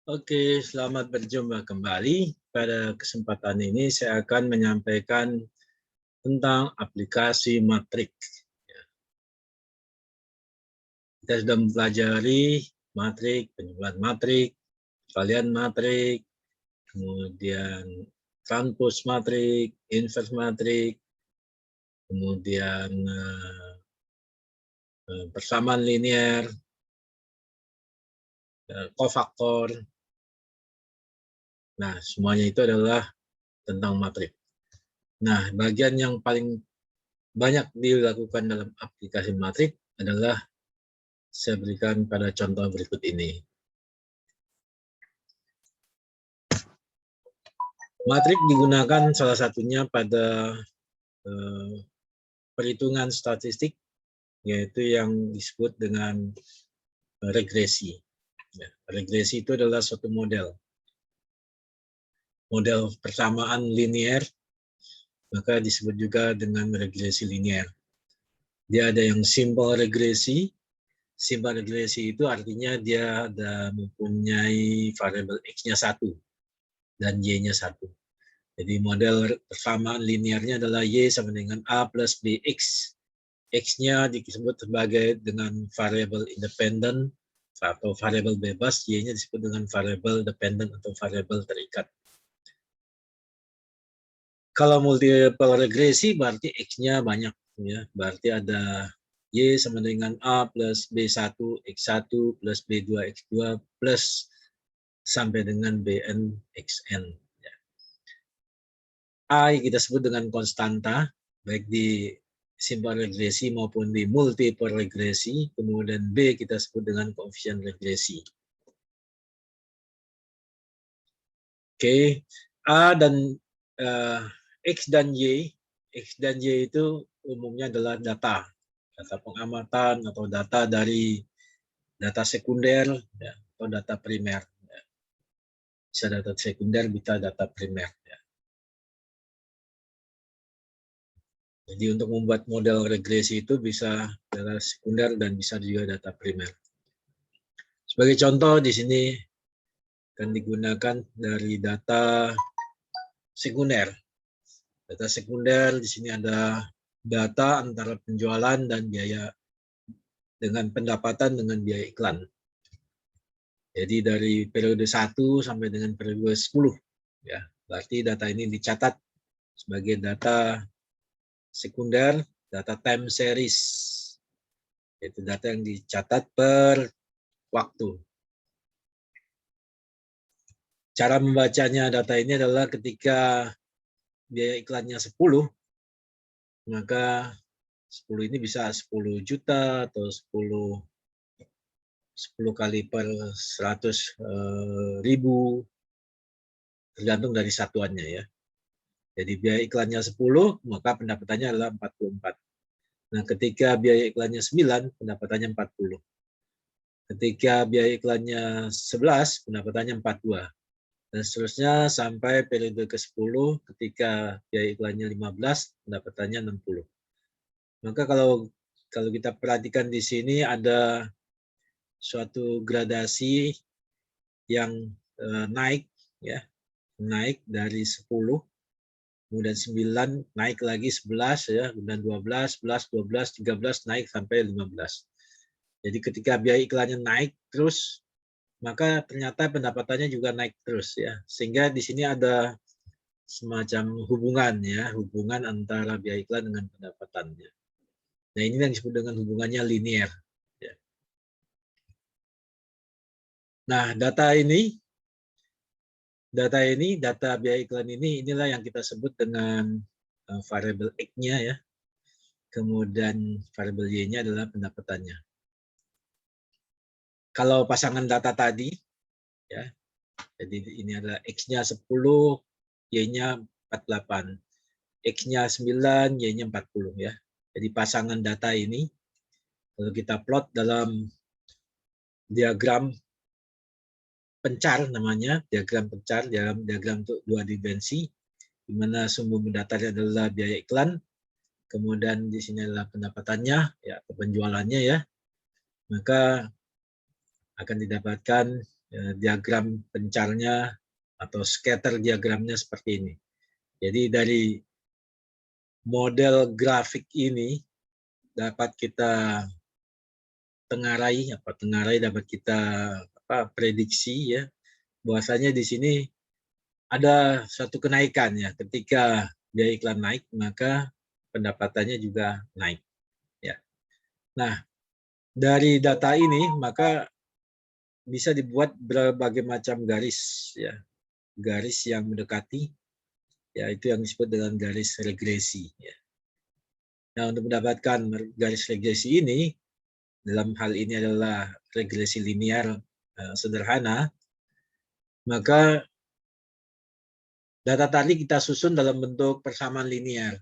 Oke, selamat berjumpa kembali. Pada kesempatan ini saya akan menyampaikan tentang aplikasi matrik. Kita sudah mempelajari matrik, penyebut matrik, kalian matrik, kemudian transpose matrik, inverse matrik, kemudian persamaan linier, kofaktor. Nah, semuanya itu adalah tentang matrik. Nah, bagian yang paling banyak dilakukan dalam aplikasi matrik adalah saya berikan pada contoh berikut ini. Matrik digunakan salah satunya pada perhitungan statistik, yaitu yang disebut dengan regresi. Regresi itu adalah suatu model persamaan linier, maka disebut juga dengan regresi linier. Dia ada yang simple regresi. Simple regresi itu artinya dia ada mempunyai variabel X-nya 1 dan Y-nya 1. Jadi model persamaan linearnya adalah Y sama dengan A plus BX. X-nya disebut sebagai dengan variabel independen atau variabel bebas, Y-nya disebut dengan variabel dependen atau variabel terikat. Kalau multiple regresi berarti X-nya banyak, ya. Berarti ada Y sama dengan A plus B1 X1 plus B2 X2 plus sampai dengan Bn Xn. A kita sebut dengan konstanta, baik di simple regresi maupun di multiple regresi. Kemudian B kita sebut dengan koefisien regresi. Oke, A dan X dan Y itu umumnya adalah data pengamatan atau data dari data sekunder, ya, atau data primer. Ya. Bisa data sekunder, bisa data primer. Ya. Jadi untuk membuat model regresi itu bisa data sekunder dan bisa juga data primer. Sebagai contoh di sini akan digunakan dari data sekunder. Data sekunder di sini ada data antara penjualan dan biaya dengan pendapatan dengan biaya iklan. Jadi dari periode 1 sampai dengan periode 10. Ya, berarti data ini dicatat sebagai data sekunder, data time series. Itu data yang dicatat per waktu. Cara membacanya data ini adalah ketika biaya iklannya 10, maka 10 ini bisa 10 juta atau 10 kali per 100.000, tergantung dari satuannya ya. Jadi biaya iklannya 10, maka pendapatannya adalah 44. Nah, ketika biaya iklannya 9, pendapatannya 40. Ketika biaya iklannya 11, pendapatannya 42. Dan seterusnya sampai periode ke-10 ketika biaya iklannya 15, pendapatannya 60. Maka kalau kita perhatikan di sini ada suatu gradasi yang naik ya. Naik dari 10, kemudian 9 naik lagi 11 ya, kemudian 12, 11, 12, 13 naik sampai 15. Jadi ketika biaya iklannya naik terus, maka ternyata pendapatannya juga naik terus ya. Sehingga di sini ada semacam hubungan ya, hubungan antara biaya iklan dengan pendapatannya. Nah, ini yang disebut dengan hubungannya linier. Ya. Nah, data biaya iklan ini, inilah yang kita sebut dengan variabel X-nya ya. Kemudian variabel Y-nya adalah pendapatannya. Kalau pasangan data tadi, ya, jadi ini adalah X-nya 10, Y-nya 48. X-nya 9, Y-nya 40 ya. Jadi pasangan data ini kalau kita plot dalam diagram pencar namanya, diagram pencar, diagram untuk 2 dimensi, di mana sumbu mendasarnya adalah biaya iklan, kemudian di sini adalah pendapatannya, ya, penjualannya ya, maka akan didapatkan diagram pencarnya atau scatter diagramnya seperti ini. Jadi dari model grafik ini dapat kita tengarai dapat kita prediksi ya, bahwasanya di sini ada suatu kenaikan ya, ketika biaya iklan naik maka pendapatannya juga naik ya. Nah, dari data ini maka bisa dibuat berbagai macam garis ya, garis yang mendekati ya, itu yang disebut dengan garis regresi ya. Nah, untuk mendapatkan garis regresi ini, dalam hal ini adalah regresi linear sederhana, maka data tadi kita susun dalam bentuk persamaan linear.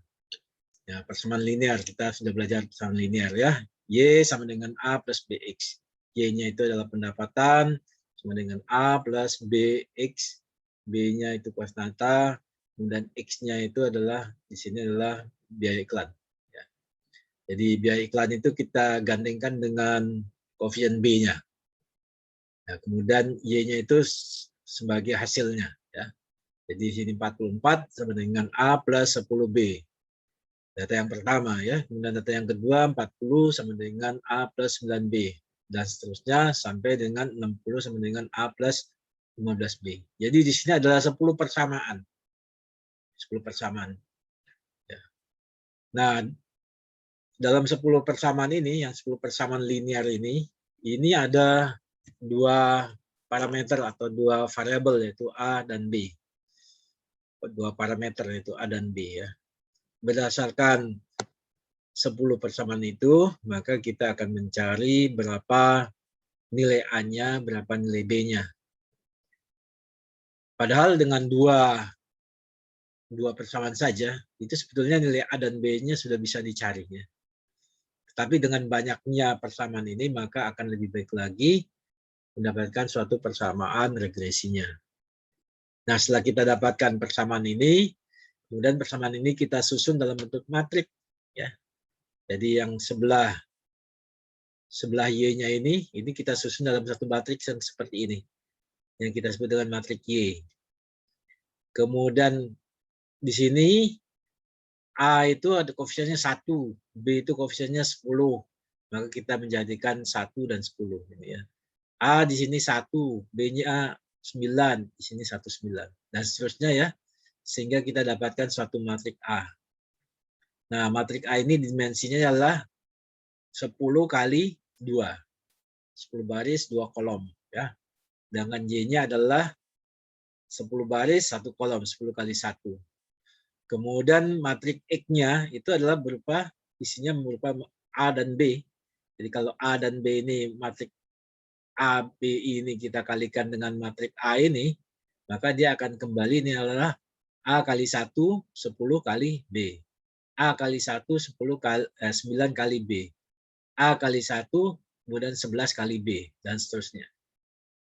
Ya, persamaan linear, kita sudah belajar persamaan linear ya. Y sama dengan A plus BX. Y-nya itu adalah pendapatan, sama dengan A plus BX. B-nya itu kuas data, kemudian X-nya itu adalah, di sini adalah biaya iklan. Ya. Jadi biaya iklan itu kita gandengkan dengan koefisien B-nya. Nah, kemudian Y-nya itu sebagai hasilnya. Ya. Jadi sini 44 sama dengan A plus 10B. Data yang pertama ya. Kemudian data yang kedua 40 sama dengan A plus 9B. Dan seterusnya sampai dengan 60 sama dengan A plus 15B. Jadi di sini adalah 10 persamaan. 10 persamaan. Ya. Nah, dalam 10 persamaan ini, yang 10 persamaan linear ini ada dua parameter atau dua variabel, yaitu A dan B. Dua parameter, yaitu A dan B ya. Berdasarkan 10 persamaan itu, maka kita akan mencari berapa nilai A-nya, berapa nilai B-nya. Padahal dengan dua persamaan saja, itu sebetulnya nilai A dan B-nya sudah bisa dicari. Ya. Tapi dengan banyaknya persamaan ini, maka akan lebih baik lagi mendapatkan suatu persamaan regresinya. Nah, setelah kita dapatkan persamaan ini, kemudian persamaan ini kita susun dalam bentuk matrik. Ya. Jadi yang sebelah Y-nya ini kita susun dalam satu matriks yang seperti ini, yang kita sebut dengan matriks Y. Kemudian di sini A itu ada koefisiennya 1, B itu koefisiennya 10, maka kita menjadikan 1 dan 10. Ya. A di sini 1, B-nya 9, di sini 1, 9, dan seterusnya ya, sehingga kita dapatkan suatu matriks A. Nah, matriks A ini dimensinya adalah 10 kali 2. 10 baris, 2 kolom. Ya. Dengan Y-nya adalah 10 baris, 1 kolom, 10 kali 1. Kemudian matriks X-nya itu adalah berupa, isinya berupa A dan B. Jadi kalau A dan B ini, matriks A, B ini kita kalikan dengan matriks A ini, maka dia akan kembali ini adalah A kali 1, 10 kali B. A kali 1, 9 kali B. A kali 1, kemudian 11 kali B, dan seterusnya.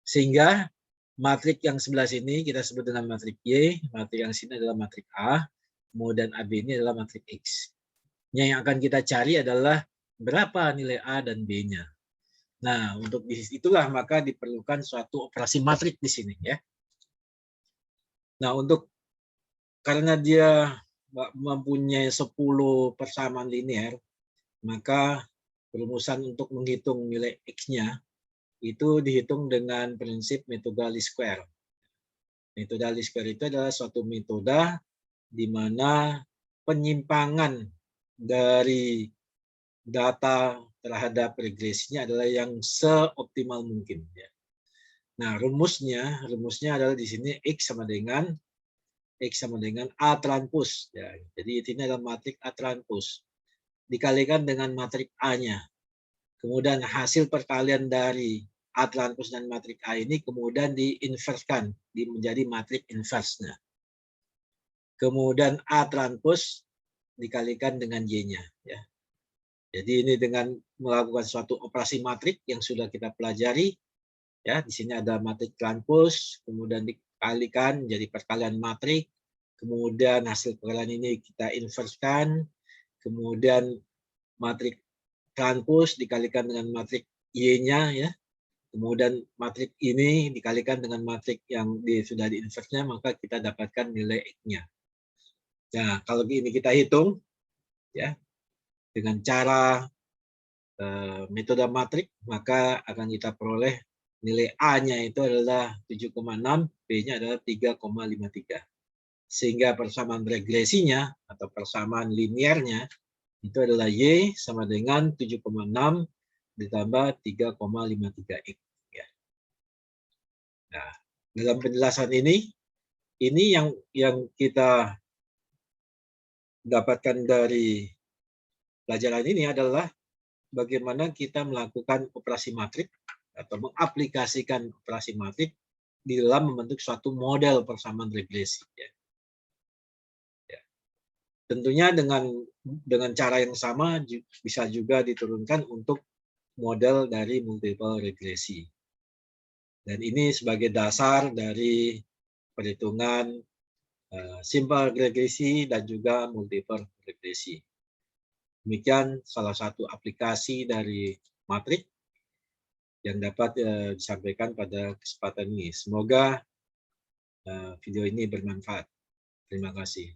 Sehingga matriks yang sebelah sini kita sebut dengan matriks Y, matriks yang sini adalah matriks A, kemudian AB ini adalah matriks X. Yang akan kita cari adalah berapa nilai A dan B-nya. Nah, untuk itulah maka diperlukan suatu operasi matriks di sini ya. Nah, karena dia mempunyai 10 persamaan linear, maka perumusan untuk menghitung nilai X-nya itu dihitung dengan prinsip metode least square. Metode least square itu adalah suatu metode di mana penyimpangan dari data terhadap regresinya adalah yang seoptimal mungkin. Nah, rumusnya adalah di sini X sama dengan A transpos. Ya, jadi ini adalah matriks A transpos dikalikan dengan matriks A-nya. Kemudian hasil perkalian dari A transpos dan matriks A ini kemudian diinverskan menjadi matriks inversnya. Kemudian A transpos dikalikan dengan Y-nya. Ya. Jadi ini dengan melakukan suatu operasi matriks yang sudah kita pelajari. Ya, di sini ada matriks transpos, kemudian dikalikan menjadi perkalian matriks. Kemudian hasil perkalian ini kita inverskan. Kemudian matriks transpos dikalikan dengan matriks Y-nya, ya. Kemudian matrik ini dikalikan dengan matrik yang sudah di-inverse-nya, maka kita dapatkan nilai X-nya. Nah, kalau ini kita hitung, ya, dengan cara metode matrik, maka akan kita peroleh nilai A-nya itu adalah 7,6, B-nya adalah 3,53. Sehingga persamaan regresinya atau persamaan linearnya itu adalah Y sama dengan 7,6 ditambah 3,53X. Ya. Nah, dalam penjelasan ini yang kita dapatkan dari pelajaran ini adalah bagaimana kita melakukan operasi matrik atau mengaplikasikan operasi matrik di dalam membentuk suatu model persamaan regresi. Ya. Ya. Tentunya dengan cara yang sama bisa juga diturunkan untuk model dari multiple regresi. Dan ini sebagai dasar dari perhitungan simple regresi dan juga multiple regresi. Demikian salah satu aplikasi dari matrik yang dapat disampaikan pada kesempatan ini. Semoga video ini bermanfaat. Terima kasih.